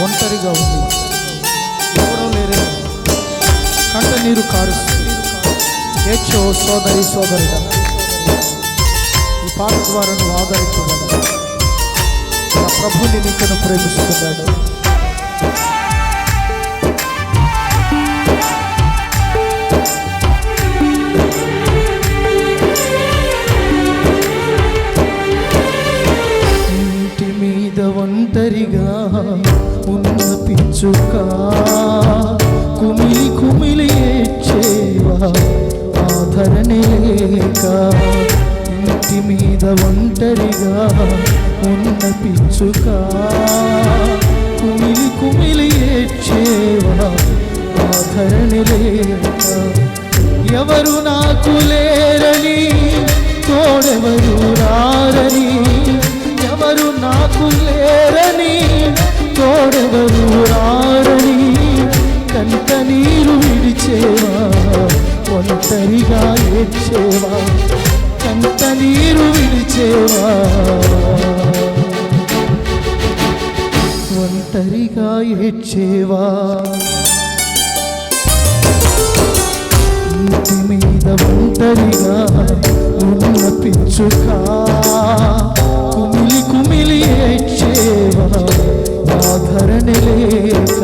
ఒంటరిగా ఉంది, ఎవరూ లేరే, కంట నీరు కారుస్తుంది. ఏడ్చో సోదరి సోదరుడా, ఈ పాట ద్వారా నువ్వు ఆదరించబడ. నా ప్రభుని నీకు ప్రేమిస్తున్నాడు. ఇంటి మీద ఒంటరిగా ఉన్న పిచ్చుక కుమిలి కుమిలి ఏడ్చేవా ఆదరణే లేక. ఇంటి మీద ఒంటరిగా ఉన్న పిచ్చుక కుమిలి కుమిలి ఏడ్చేవా ఆదరణే లేక. ఎవరు నాకు లేరని, తోడెవరు రారని, ఎవరు నాకు లేరని, తోడెవరు రారని, కంట నీరు విడిచేవా ఒంటరిగా ఏడ్చేవా, కంట నీరు విడిచేవా ఒంటరిగా ఏడ్చేవా. ఇంటి మీద ఒంటరిగా ఉన్న పిచ్చుక కుమిలి కుమిలి ఏడ్చేవా ఆదరణ లేక.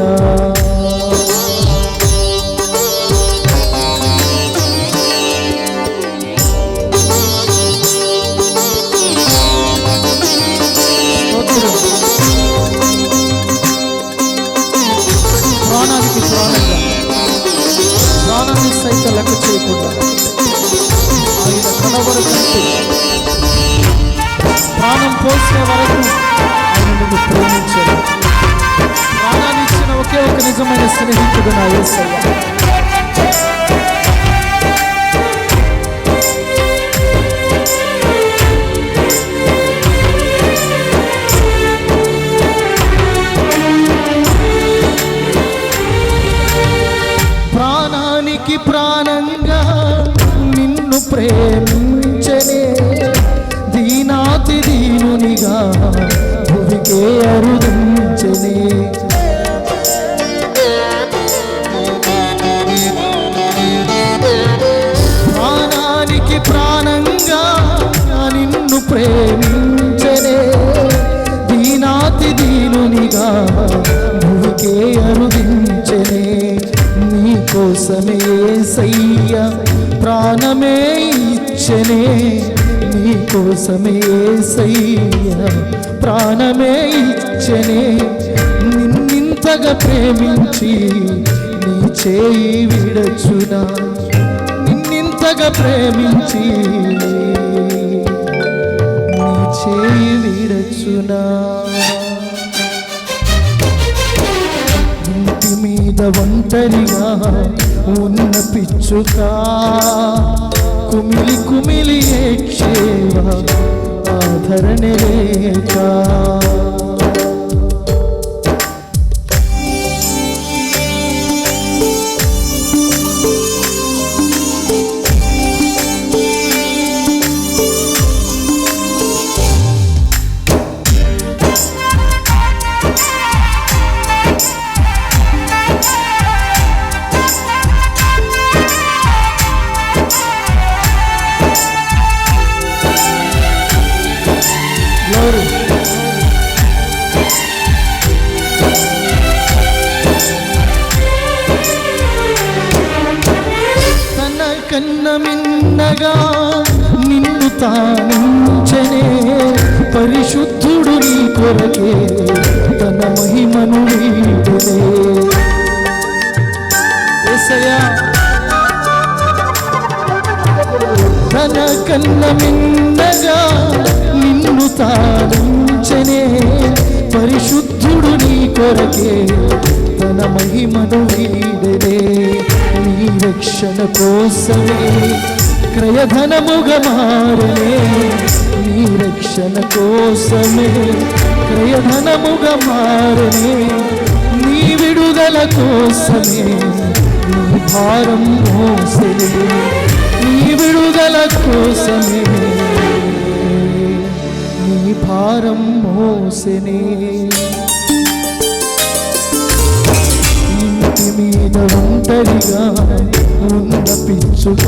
ప్రాణానికి ప్రాణంగా, ప్రాణాన్ని సైతం లెక్క చేయకుండా ఆయన కనబడుతుంటే ప్రాణం పోసే వరకు ఆయన నిన్ను ప్రేమించాడు. ప్రాణాన్ని ఇచ్చిన ఒకే ఒక నిజమైన స్నేహితుడు నా యేసయ్య. ప్రాణానికి ప్రాణంగా నిన్ను ప్రేమించనే, దీనాతి దీనునిగా భువికే అరుదించనే. ప్రాణానికి ప్రాణంగా నిన్ను ప్రేమించనే, దీనాతి దీనునిగా భువికే అరుదించనే. నీకోసమే యేసయ్య ప్రాణమే ఇచ్చనే, నీకోసమే యేసయ్య ప్రాణమే ఇచ్చనే. నిన్నింతగా ప్రేమించి నీ చేయి విడచునా, నిన్నింతగా ప్రేమించి నీ చేయి విడచునా. ఇంటి మీద ఒంటరిగా ఉన్న పిచ్చుక కుమిలి కుమిలి ఏడ్చేవా ఆదరణ లేక. తన కన్న మిన్నగా నిన్ను తానించనే, పరిశుద్ధుడు నీ కొరకే తన మహిమను వీడనే. యేసయ్యా తన కన్న మిన్నగా నిన్ను తానించనే, పరిశుద్ధుడు నీ కొరకే తన మహిమను వీడనే. నీ రక్షణ కోసమే క్రయధనముగా మారనే, నీ రక్షణ కోసమే క్రయధనముగా మారనే. నీ విడుదల కోసమే నీ భారం మోసనే, నీ విడుదల కోసమే నీ భారం మోసనే. ఇంటి మీద ఒంటరిగా ఉన్న పిచ్చుక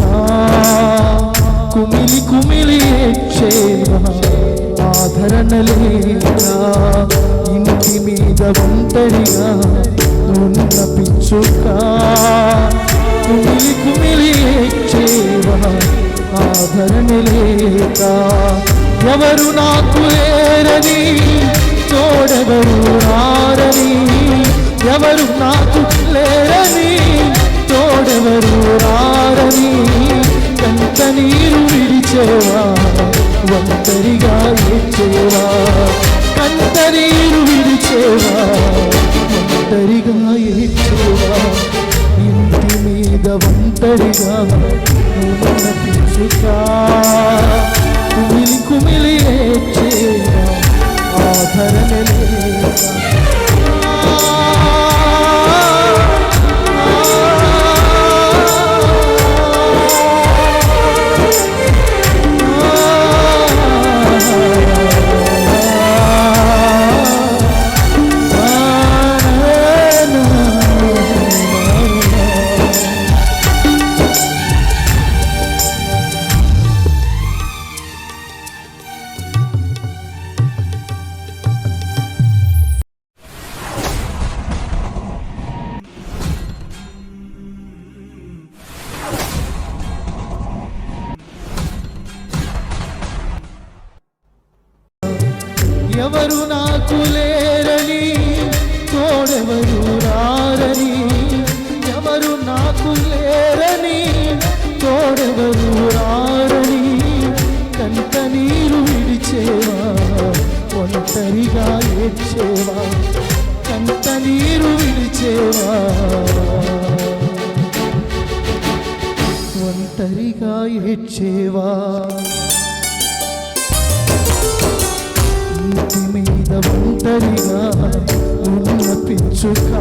కుమిలి కుమిలి ఏడ్చేవా ఆదరణ లేక ఇంటి మీద ఒంటరిగా ఉన్న పిచ్చుక కుమిలి కుమిలి ఏడ్చేవా ఆదరణ లేక ఎవరు నాకు లేరని తోడెవరు రారని ఎవరు నాకు లేరని తోడెవరు రారని కంట నీరు విడిచేవా ఒంటరిగా ఏడ్చేవా కంట నీరు విడిచేవా ఒంటరిగా ఏడ్చేవా ఇంటి మీద ఒంటరిగా ఉన్న పిచ్చుక కుమిలి కుమిలి ఏడ్చేవా ఆదరణ లేక ఎవరు నాకు లేరని తోడెవరు రారని ఎవరు నాకు లేరని తోడెవరు రారని కంట నీరు విడిచేవా ఒంటరిగా ఏడ్చేవా కంట నీరు విడిచేవా ఒంటరిగా ఏడ్చేవా ఇంటి మీద ఒంటరిగా ఉన్న పిచ్చుక